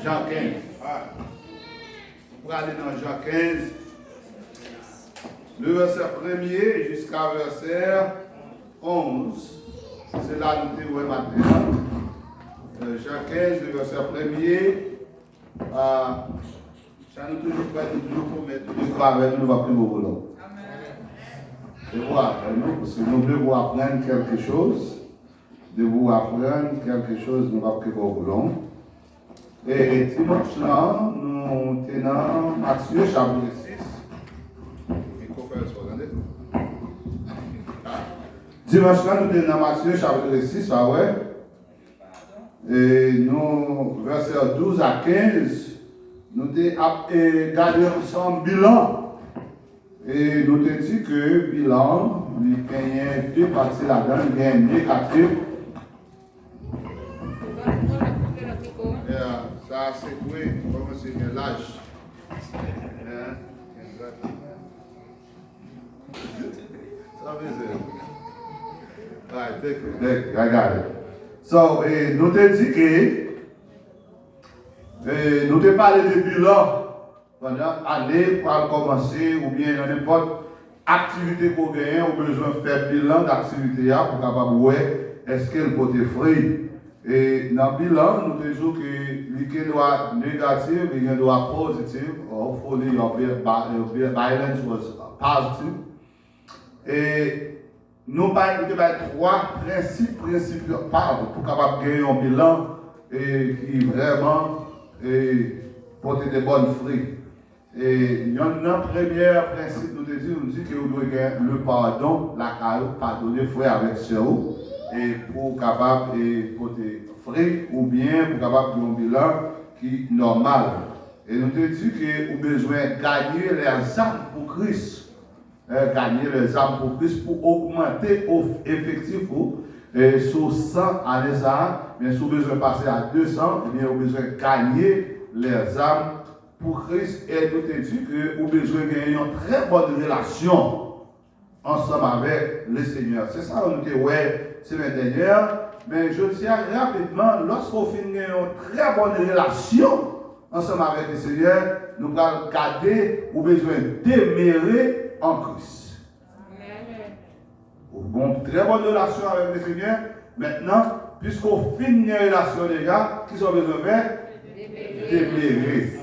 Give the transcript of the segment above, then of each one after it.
Jean 15. Pour aller dans Jean 15, le verset 1er jusqu'à verset 11. C'est là nous devons maintenant. Jean 15, le verset 1er. Ça nous toujours prêt, nous toujours promettre, nous devons avec nous, nous allons prendre au volant. De vous apprendre, parce que nous devons apprendre quelque chose. De vous apprendre quelque chose, nous allons prendre au volant. Et dimanche là, nous tenons Matthieu chapitre 6. Dimanche là, nous tenons Matthieu chapitre 6, ah ouais. Et nous, versets 12 à 15, nous avons gardé ensemble bilan. Et nous avons dit que bilan, il y a deux parties là-dedans, il y a un négatif. Ça, c'est quoi? Comment c'est que l'âge? Ça veut dire. Right, take it. I got it. So, nous avons dit que nous avons parlé de bilan pendant l'année pour commencer ou bien dans n'importe activité qu'on gagne, on a besoin de faire bilan d'activité pour capable voir est-ce qu'elle peut être fruit. Et dans le bilan, nous disons que il doit négatif, il doit positif. Hopefully, your balance was positive. Et nous avons trois principes pour capable gagner un bilan qui vraiment porter des bonnes fruits. Et il y a un premier principe, nous disons que vous devez gagner le pardon, la pardonner frère avec sœur. Et pour capable de porter fruit ou bien pour capable de un bilan qui est normal. Et nous te disons que vous avez besoin de gagner les âmes pour Christ. Gagner les âmes pour Christ pour augmenter l'effectif sur 100 à les âmes. Mais si vous avez besoin de passer à 200, eh bien vous avez besoin de gagner les âmes pour Christ. Et nous te disons que vous avez besoin de gagner une très bonne relation ensemble avec le Seigneur. C'est ça, on dit, ouais. Semaine dernière, mais je tiens rapidement, lorsqu'on finit une très bonne relation ensemble avec le Seigneur, nous allons garder ou besoin de demeurer en Christ. Bon, très bonne relation avec le Seigneur. Maintenant, puisqu'on finit une relation, les gars, qui sont besoin de faire demeurer.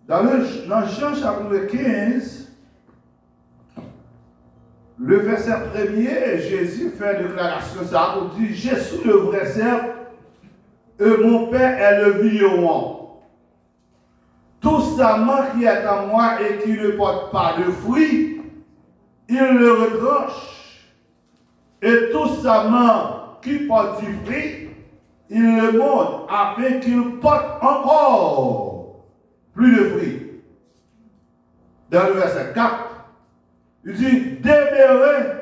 Dans Jean chapitre 15, le verset 1er, Jésus fait une déclaration, ça dit, je suis le vrai cerf et mon Père est le vigneron. Tout sarment qui est en moi et qui ne porte pas de fruits, il le retranche. Et tout sarment qui porte du fruit, il le monte afin qu'il porte encore plus de fruits. Dans le verset 4, il dit, demeurez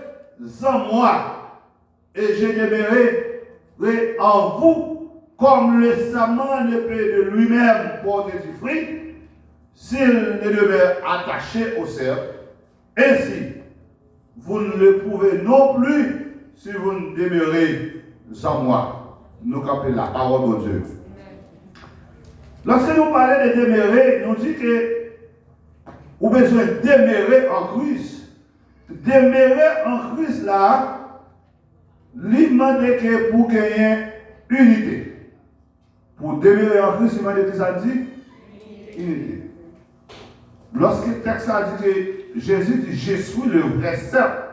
en moi, et je demeurerai en vous, comme le sarment ne peut de lui-même porter du fruit, s'il ne demeure attaché au cerf. Ainsi, vous ne le pouvez non plus si vous ne demeurez en moi. Nous captons la parole de Dieu. Lorsque nous parlons de demeurer, nous disons que vous avez besoin de demeurer en Christ. Demeurer en Christ là, il demande que pour gagner unité. Pour demeurer en Christ, il demande que ça dit unité. Lorsque le texte a dit que Jésus dit, je suis le vrai cerf.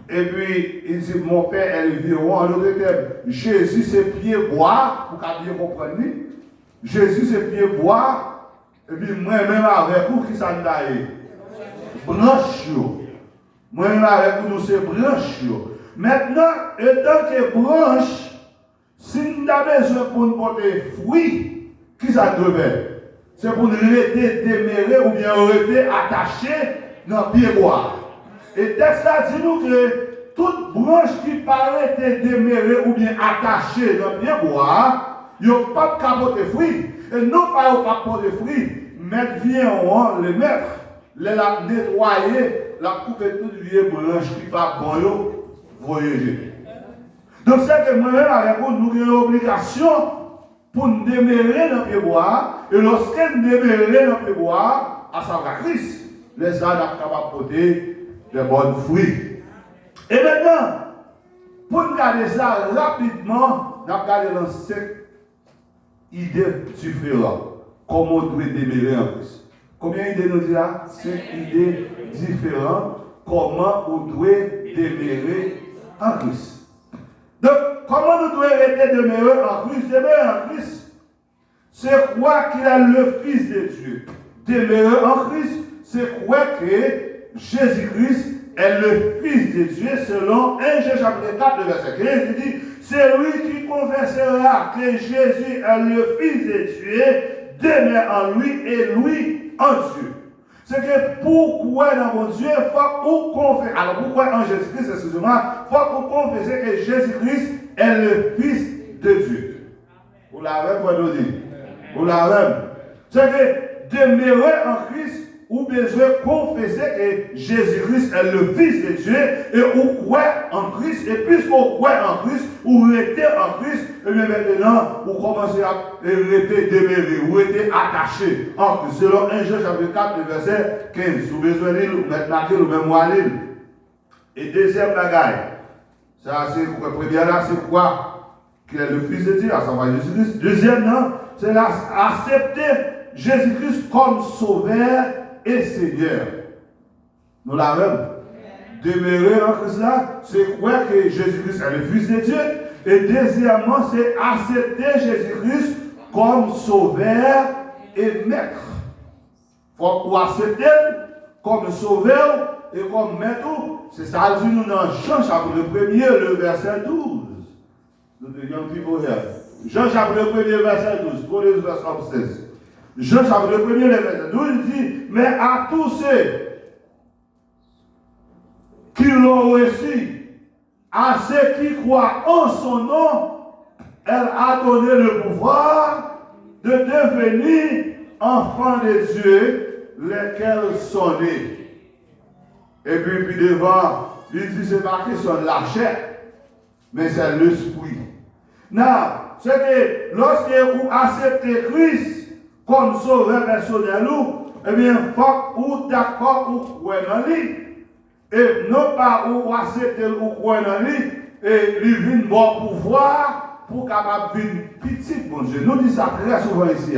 Et puis, il dit, mon Père est le vigneron. En d'autres termes, Jésus c'est pied bois, pour qu'à bien comprendre. Jésus c'est pied bois. Et puis, moi-même avec vous, qui s'en d'aille? Branche. Moi-même avec vous, c'est branche. Maintenant, étant que branche, si nous avons besoin pour nous porter fruit, qui ça devait? C'est pour nous rester demeurés ou bien rester attachés dans le pied bois. Et texte là dit nous que toute branche qui paraît demeurée ou bien attachée dans le pied bois, il n'y a pas de capoter fruit. Et non pas au pas de fruits, mettre vient le mettre, la nettoyer, la couper toute vieille branche qui pas bon, voyager. Donc c'est que moi-même avec vous, nous avons l'obligation pour nous demeurer dans le bois. Et lorsque nous demeurons dans le bois, à savoir Christ, les arbres sont capables de porter de bons fruits. Et maintenant, pour nous garder ça rapidement, nous allons garder dans cette idée différente. Comment on doit demeurer en Christ. Combien d'idées nous dit là? 5 idées différentes. Comment on doit demeurer en Christ. Donc, comment nous devons rester demeurer en Christ? Demeurer en Christ, c'est croire qu'il est le Fils de Dieu. Demeurer en Christ, c'est croire que Jésus-Christ est le Fils de Dieu selon 1 Jean chapitre 4, verset 15. Il dit, c'est lui qui confessera que Jésus est le Fils de Dieu, demeure en lui et lui en Dieu. C'est que pourquoi dans mon Dieu, il faut qu'on confesse. Alors pourquoi en Jésus-Christ, excusez-moi, il faut qu'on confesse que Jésus-Christ est le Fils de Dieu. Vous l'avez pas dit. Vous l'avez. C'est que demeurer en Christ, ou besoin confesser que Jésus-Christ est le Fils de Dieu et ou croit en Christ. Et puisqu'on croit en Christ, ou rester en Christ, et bien maintenant, vous commencez à rester demeuré, ou rester attaché en Christ. Selon 1 Jean chapitre 4, verset 15. Vous avez besoin de mettre marqué le même mot. Et deuxième bagaille, ça c'est première là, c'est quoi? Qu'il est le Fils de Dieu, à savoir Jésus-Christ. Deuxième, non, c'est accepter Jésus-Christ comme sauveur et Seigneur. Nous l'avons. Demeurer en Christ là, c'est croire que Jésus-Christ est le Fils de Dieu. Et deuxièmement, c'est accepter Jésus-Christ comme sauveur et maître. Pour accepter comme sauveur et comme maître, c'est ça dit nous dans Jean chapitre 1er, le verset 12. Nous devons un petit peu là. Jean chapitre 1er, verset 12, pour les verset 16. Jean chapitre 1er, verset 12, il dit, mais à tous ceux qui l'ont reçu, à ceux qui croient en son nom, elle a donné le pouvoir de devenir enfants de Dieu, lesquels sont nés. Et puis devant, il dit, c'est pas question de la chair, mais c'est l'esprit. Non, c'est que lorsque vous acceptez Christ comme sauveur personnel, eh bien, il faut que vous d'accord ou croyez dans lui. Et non pas ou accepter ou croire dans lui, et lui vient bon pouvoir pour capable de vivre petit bon Dieu. Nous disons ça très souvent ici.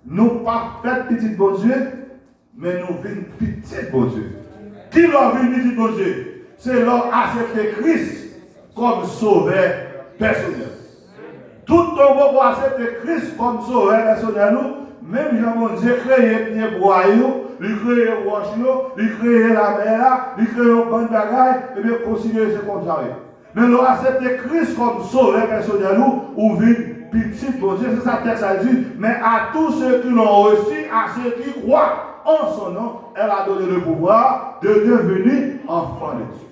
Nous pas fait petit bon Dieu, mais nous vivons petit bon Dieu. Qui leur vit petit bon Dieu? C'est leur accepter Christ comme sauveur personnel. Tout le monde pour accepter Christ comme sauveur personnel, même Jean Dieu créé les bois, il crée les roches, il crée la mer, il crée le bon bagaille, et bien considérer ce comme ça. Mais nous accepter Christ comme sauveur personnel ou vivre petit bon Dieu, c'est ça que ça dit. Mais à tous ceux qui l'ont reçu, à ceux qui croient en son nom, elle a donné le pouvoir de devenir enfant de Dieu.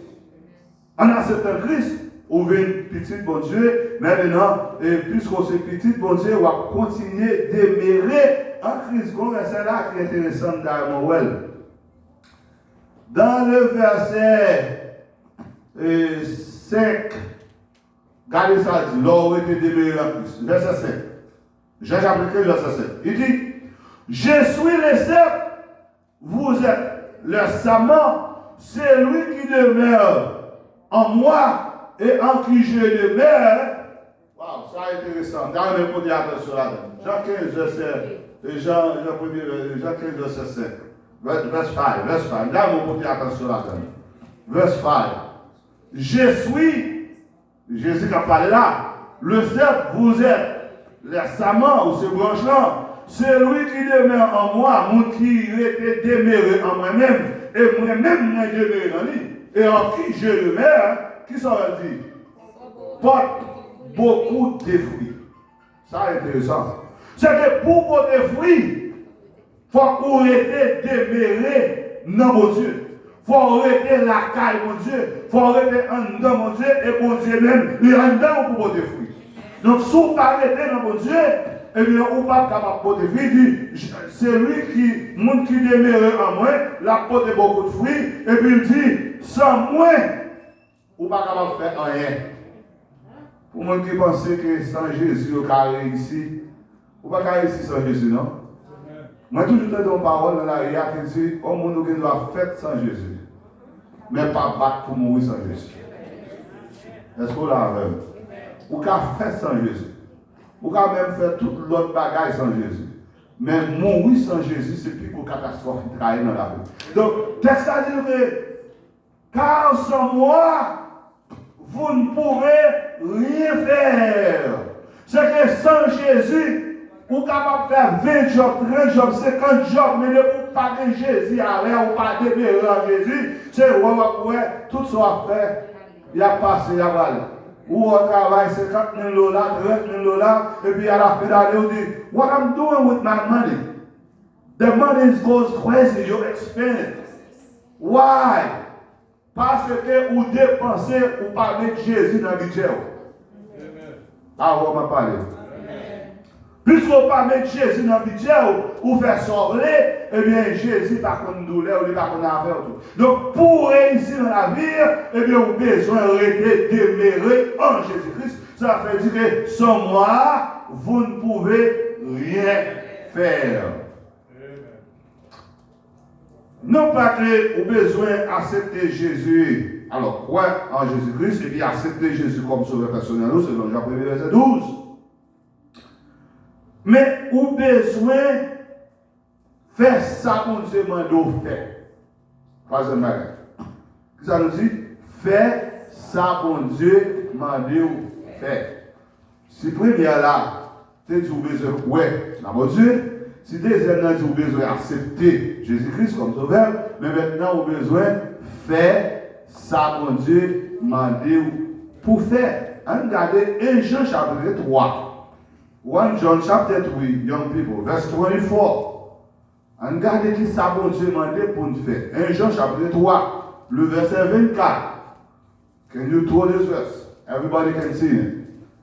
En acceptant Christ, on vient petit bon Dieu, maintenant, puisqu'on s'est petit bon Dieu, on va continuer d'aimer en Christ. Bon verset là qui est intéressant dans Moël. Dans le verset 5, regardez ça, dit, l'or était demeuré en Christ. Verset 5. J'ai appliqué le verset 5. Il dit, je suis le seul, vous êtes le savant, c'est lui qui demeure en moi et en qui je demeure. Waouh, ça est intéressant. Dans le mot attention là. Jean 15, verset. Jean 15, verset 5. Verse 5. Dans le mot attention là. Verse 5. Je suis, Jésus qui a parlé là, le cep, vous êtes les samans ou ces branches-là. C'est lui qui demeure en moi, moi qui était demeuré en moi-même, et moi-même, moi demeuré en lui. Et en qui je demeure, qui ça veut dire? Porte beaucoup de fruits. Ça est intéressant. C'est que pour porter des fruits, il faut qu'on ait demeuré dans mon Dieu. Il faut arrêter la caille, mon Dieu. Il faut arrêter en dedans, mon Dieu, et mon Dieu même, il est en dedans pour porter des fruits. Donc, si vous arrêtez dans mon Dieu, eh bien, on ne peut pas capable de porter des fruits. C'est lui qui demeure en moi, la porte beaucoup de fruits, et puis il dit, sans moi, on ne peut pas capable de faire rien. Pour moi qui pense que sans Jésus, on va réussir, on va pas réussir sans Jésus, non? Moi, toujours dans une parole dans la réalité, qui dit, au monde qui doit faire sans Jésus, mais pas battre pour mourir sans Jésus. Est-ce qu'on l'a avec? Ou qu'à faire sans Jésus. Ou qu'à même faire toute l'autre bagaille sans Jésus. Mais mourir sans Jésus, c'est plus qu'une catastrophe qui trahit dans la vie. Donc, texte à dire que, car sans moi, vous ne pourrez rien faire. C'est que sans Jésus, vous êtes capable de faire 20 jobs, 30 jobs, 50 jobs, mais ne pour pas que Jésus à l'air ou pas demeurer en Jésus, c'est ouais, tout ça fait, il a passé, il a valé. Ou on travaille 50 000 $, 30 000 $, et puis à la fin d'année, on dit, what I'm doing with my money? The money goes crazy, you expend it. Why? Parce que vous dépensez ou pas mettre Jésus dans le budget. Ah, on va parler. Puisque vous ne pas mettre Jésus dans le budget ou faire sortir, eh bien Jésus n'a pas de douleur, il n'a pas d'affaire. Donc pour réussir dans la vie, eh bien vous avez besoin de demeurer en Jésus-Christ. Ça fait dire que sans moi, vous ne pouvez rien faire. Non pas que vous avez besoin d'accepter Jésus. Alors, quoi en Jésus-Christ, et bien accepter Jésus comme sauveur personnel, c'est dans Jean 1er verset 12. Mais vous avez besoin de faire ça qu'on Dieu demande de faire. Troisième bagage. Ça nous dit, faire ça qu'on Dieu demande de faire. Si première là, tu as besoin de ouais, la bonne Dieu. Si deuxième là, tu as besoin d'accepter Jésus-Christ comme sauveur, mais maintenant, vous avez besoin de faire ça, mon Dieu, demandé pour faire. Regardez 1 Jean chapitre 3. 1 John chapter 3, young people, verse 24. Regardez qui ça, mon Dieu, demandé pour nous faire. 1 Jean chapitre 3, le verset 24. Can you throw this verse? Everybody can see it.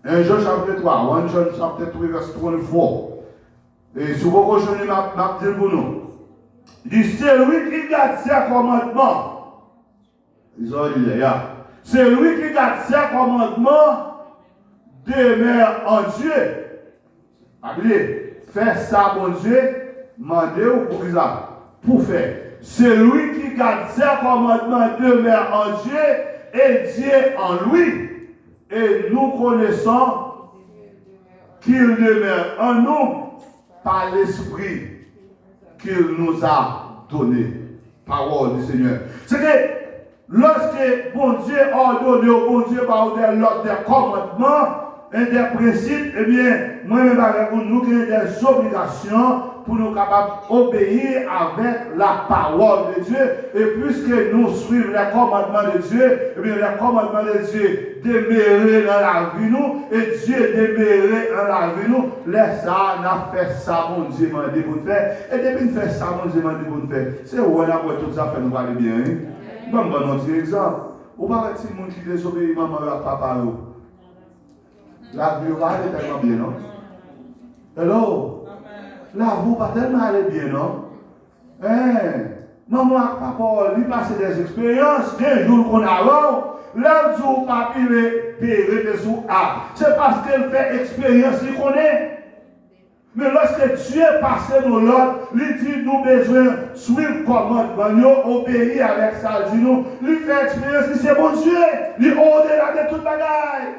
1 Jean chapitre 3, 1 John chapter 3, verse 24. Et si vous rejoignez ma dit pour nous, il dit, c'est lui qui garde ses commandements. Ils ont dit, c'est lui qui garde ses commandements, demeure en Dieu. Appelez, faire ça, mon Dieu, demandez-vous pour ça, pour faire. C'est lui qui garde ses commandements, demeure en Dieu, et Dieu en lui. Et nous connaissons qu'il demeure en nous par l'esprit qu'il nous a donné. Parole du Seigneur. C'est que lorsque bon Dieu a ordonné au bon Dieu par l'ordre des commandements et des principes, eh bien, moi-même avec nous, nous avons des obligations pour nous capables d'obéir avec la parole de Dieu. Et puisque nous suivons les commandements de Dieu, eh bien, les commandements de Dieu demeurer dans la vie nous, et Dieu demeurer dans la vie nous, laisse ça, on a fait ça, mon Dieu m'a dit pour faire. Et depuis nous fait ça, mon Dieu m'a dit pour faire. C'est où on a pour tout ça, fait nous aller bien. Bon, un autre exemple. Ou pas si mon qui désobéit, maman et papa. La vie va aller tellement bien, non? Hello? La vie va tellement aller bien, non? Maman et papa, ils passent des expériences, des jours qu'on a là. L'un jour, papi, il sous A. C'est parce qu'elle fait expérience, il connaît. Mais lorsque Dieu passe nos l'autre, il dit nous besoin suivre commandement, obéir avec ça, il dit nous, il fait expérience, c'est bon Dieu, il est au-delà de toute bagaille.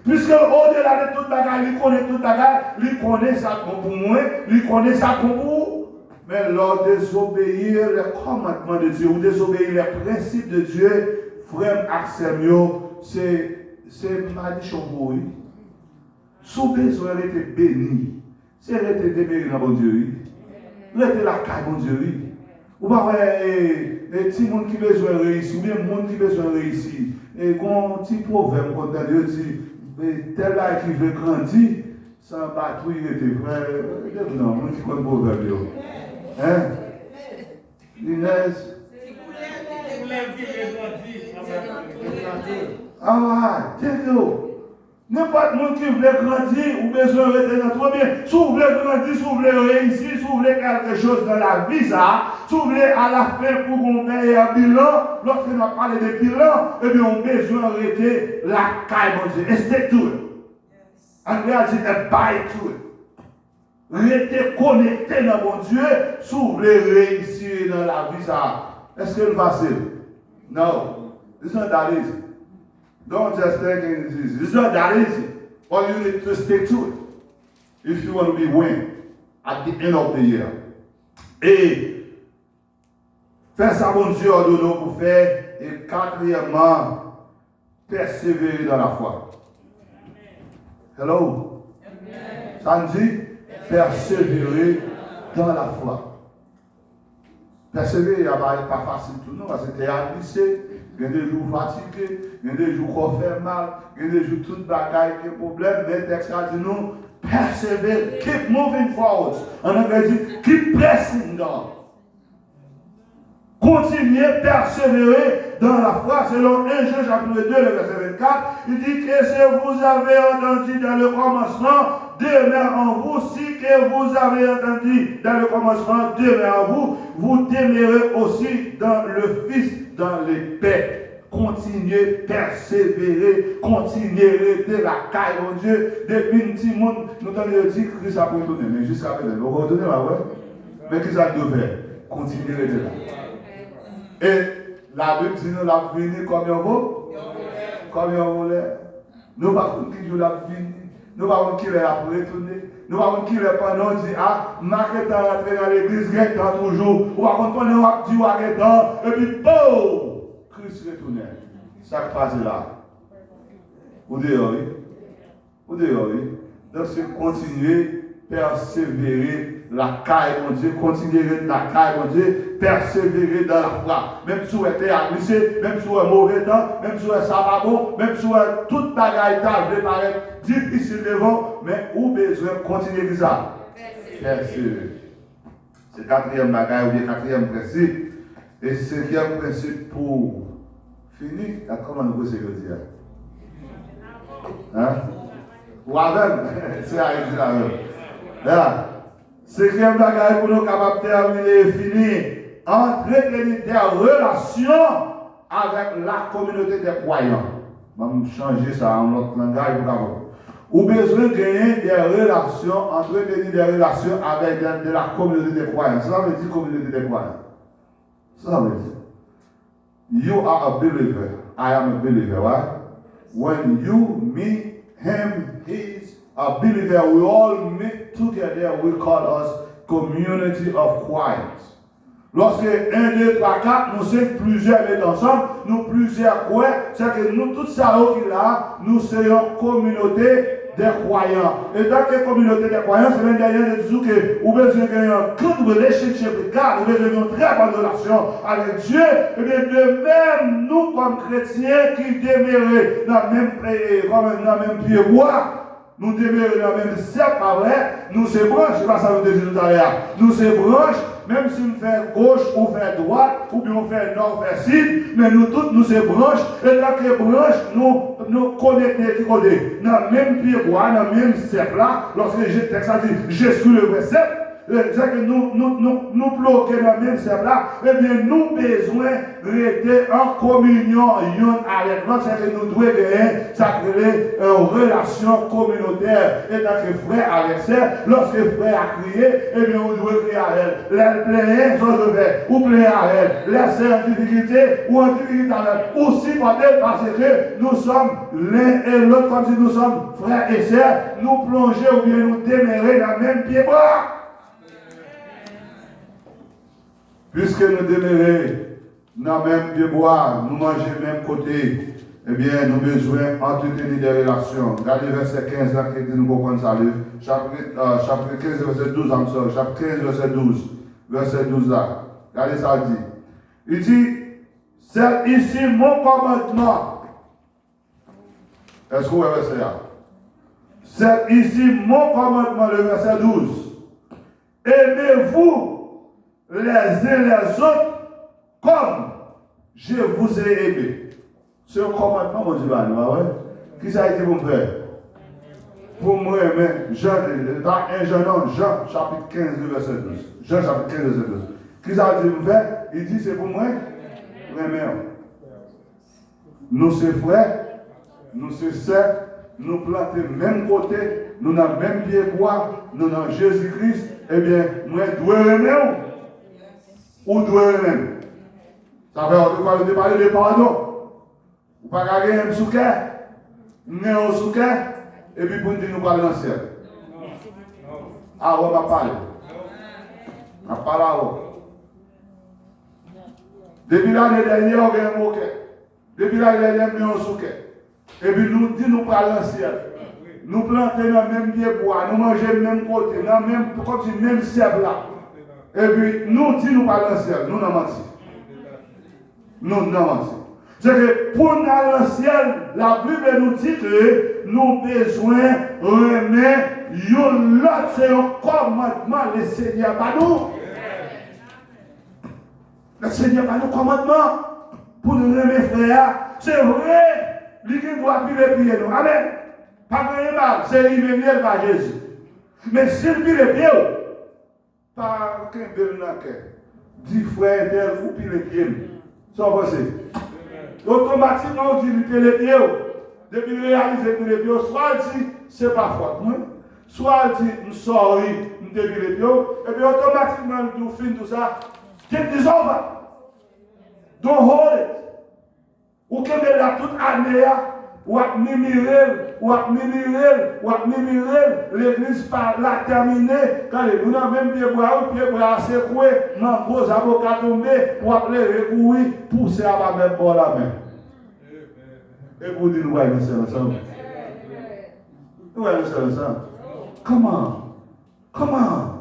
Puisque au-delà de toute bagaille, il connaît toute bagaille, il connaît ça pour moi, il connaît ça pour vous. Mais lors de désobéir les commandements de Dieu, ou désobéir les principes de Dieu, frère Axemio, c'est ma dit pour vous. Si vous besoin d'être béni, c'est d'être déméré dans mon Dieu. D'être la caille mon Dieu. Ou pas les petits gens qui besoin de réussir, ou bien les gens qui besoin de réussir. Et quand un petit proverbe, quand Dieu dit, tel là qui veut grandir, sans battre, il était vrai. Non, on dit quoi proverbe. Hein? Inès? Ah, thank you. N'importe qui qui veut grandir, ou besoin de rester dans trop bien. Si vous voulez grandir, si vous voulez réussir, si vous voulez quelque chose dans la vie, ça, si vous voulez à la fin pour qu'on paye un bilan, lorsqu'on a parlé de bilan, eh bien, on a besoin de rester la caille, mon Dieu. Et stick to it. André a dit, abide to it. Restez connecté dans mon Dieu, si vous voulez réussir dans la vie, ça. Est-ce que c'est facile? No. It's not that easy. Don't just think it's easy. It's not that easy. But you need to stick to it if you want to be win at the end of the year. Et faire ça, mon Dieu, en donnant pour faire. Et quatrièmement, persévérer dans la foi. Hello? Ça me dit persévérer dans la foi. Persévérer, n'est pas facile tout le monde, parce que tu es habitué. Il y a des jours fatigués, il y a des jours qu'on fait mal, il y a des jours tout bagaille, des problèmes, mais le texte a dit nous, persévérer, keep moving forward. En anglais dit, keep pressing down. Continuez, persévérer dans la foi. Selon 1 Jean chapitre 2, le verset 24, il dit que si vous avez entendu dans le commencement, demeure en vous. Si que vous avez entendu dans le commencement, demeure en vous, vous demeurez aussi dans le Fils, dans les paix. Continuez, persévérer, continuez, rester la caille, mon Dieu. Depuis un petit monde, nous avons dit que Christ a pardonné, mais jusqu'à présent, vous retenez là, ouais? Mais qu'est-ce que nous faire? Continuez, rester là. Et la Bible dit nous la venir combien vous? Combien vous voulez? Nous ne savons pas qui joue la venir. Nous ne savons pas qui est après retourner. Nous ne savons pas qui est pendant dit ah, marquez dans rentrer dans l'église, guettant toujours. Ou par contre, on a dit guettant, et puis boum! Christ retourne. Ça qui passe là. Vous dehors, vous dehors. Donc c'est continuer, persévérer. La caille, mon Dieu, continuer la caille, mon Dieu, persévérer dans la foi. Même si vous êtes glissé, même si vous êtes mauvais temps, même si vous êtes sababo, même si vous êtes toute bagaille, vous paraître difficile devant, mais vous avez besoin de continuer ça. Persévérer. C'est le quatrième bagaille ou bien quatrième principe. Et cinquième principe pour finir, comment nous pouvons le dire? Hein? Ou avec, c'est à dire. Cinquième bagaille pour nous capables de terminer et finir, entretenir des relations avec la communauté des croyants. Je vais changer ça en notre langage pour avoir. Ou besoin de gagner des relations, entretenir des relations avec de la communauté des croyants. Ça veut dire communauté des croyants. Ça veut dire. You are a believer. I am a believer, right? When you meet him, he's a believer, we all meet together, we call us community of quiet. Lorsque 1, 2, 3, 4, nous sommes plusieurs mettent ensemble, nous plusieurs croient, c'est que nous, tout ça qui est là, nous sommes communauté des croyants. Et dans la communauté des croyants, c'est même derrière de dire que vous avez besoin d'un good relationship with God, vous avez besoin d'une très bonne relation avec Dieu. Et bien de même, nous comme chrétiens qui demeurent dans le même pied bois, nous demeurons dans le même cercle, pas vrai? Nous c'est branches, c'est pas ça que je disais tout à l'heure. Nous c'est branches, même si on fait gauche ou fait droite, ou bien on fait nord, ou fait sud, mais nous toutes, nous c'est branches, et dans les branches, nous connectons qui côté. Dans le même pied bois, dans le même cercle là, lorsque ça dit, je suis le vrai cercle, c'est que nous bloquons dans le même cercle là, eh bien nous besoin de rester en communion avec l'autre, c'est que nous devons gagner une relation communautaire. Et tant que frère avec sœur, lorsque frère a crié, eh bien on doit crier à elle. Les plaignants sont levés, ou plaignent à elle. Les sœurs en difficulté, ou en difficulté à elle. Aussi peut-être parce que nous sommes l'un et l'autre, comme si nous sommes frères et sœurs, nous plonger ou bien nous demeurer dans le même pied bois. Puisque nous demeurons dans le même pied bois, nous mangeons du même côté, eh bien, nous avons besoin d'entretenir des relations. Regardez verset 15 là, qui nous comprend ça. Chapitre 15, verset 12, chapitre 15, verset 12. Verset 12 là. Regardez ça dit. Il dit, c'est ici mon commandement. Est-ce que vous voyez verset là? C'est ici mon commandement, le verset 12. Aimez-vous les uns les autres comme je vous ai aimé. C'est un commandement, mon Dieu, ouais. Qui ça a été pour me faire? pour moi, Jean, un jeune homme, Jean chapitre 15, verset 12. Jean chapitre 15, verset 12. Qu'est-ce qu'il a dit nous faire? Il dit c'est pour moi, mère. Nous c'est frères, nous c'est sœurs, nous plantons même côté, nous dans le même pied bois, nous dans Jésus-Christ, eh bien, moi, dois aimer ou dois aimer. Ça veut dire de parler de pardon. Ou pas gagner un souquet, un souquet, et puis pour nous dire nous parler dans le ciel. Ah, on va parler. On va parler. Depuis l'année dernière, on a un moquet. Depuis l'année dernière, on a un souquet. Et puis nous disons nous parler dans le ciel. Nous plantons dans le même pied bois, nous mangeons le même côté, dans le même, comme si même sève là. Et puis nous disons nous parler dans le ciel. Nous n'avons menti. Nous n'avons menti. C'est que pour nous aller dans le ciel, la Bible nous dit que nous avons besoin de remettre l'autre, c'est un commandement, le Seigneur par nous. Le Seigneur par nous commandement pour nous remettre frère. C'est vrai, lui qui doit piler pieds nous. Amen. Pas de mal, c'est immédiat par Jésus. Mais s'il pile les pieds, pas qu'un bel naquet. 10 frères tel vous pile les pieds. Ça va passer. Automatiquement, on dit que les pieds, depuis réaliser que les pieds, soit dit, c'est pas faute, soit dit, nous sorry, nous depuis les pieds, et puis automatiquement, nous finissons tout ça, get this over. Don't hold it. Ou que la toute année, ou à mimirer, l'église par la terminer, quand nous n'avons même pied bois, secoué, gros avocat tombé, pour appeler recourir, pousser à la même pour la main. Et vous dites, nous voyons ça ensemble. Nous voyons ça ensemble. Comment?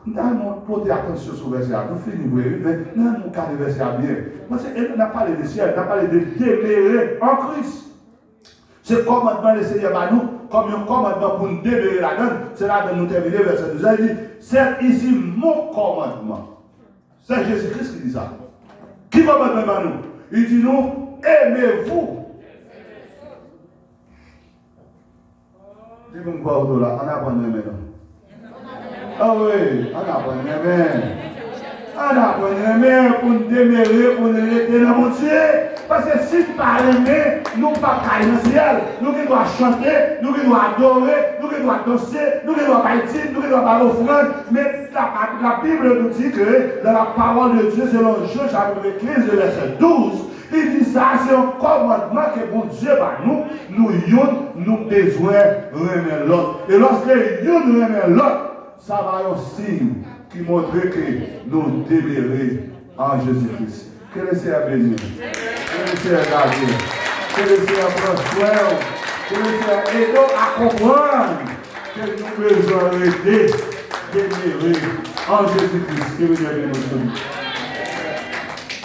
Nous allons porter attention sur le verset. Nous finissons, mais nous allons garder le verset bien. Parce qu'on n'a pas parlé du ciel, on a parlé de demeurer en Christ. C'est commandement du Seigneur à nous, comme un commandement pour nous demeurer là-dedans. C'est là que nous terminons verset 12. Il dit, c'est ici mon commandement. C'est Jésus-Christ qui dit ça. Qui commande à nous? Il dit nous, aimez-vous. Dis-moi quoi au là, on apprend maintenant. Ah oui, on apprend maintenant. On apprend maintenant pour nous demeurer, pour nous rester dans mon Dieu. Parce que si nous ne parlons pas, nous ne pouvons pas cailler dans le ciel. Nous qui doivons chanter, nous qui doivons adorer, nous qui doivons danser, nous qui doivons bâtir, nous qui doivons faire offrande. Mais la Bible nous dit que dans la parole de Dieu, selon Jean chapitre 15, verset 12, il dit ça, c'est un commandement que pour Dieu, nous avons besoin de remettre l'autre. Et lorsque nous remettons l'autre, ça va être un signe qui montre que nous demeurons en Jésus-Christ. Que le Seigneur bénisse. Que le Seigneur garde. Que le Seigneur prenne soin. Que le Seigneur aide à comprendre que nous besoin d'aider, demeurer en Jésus-Christ. Que le Seigneur bénisse.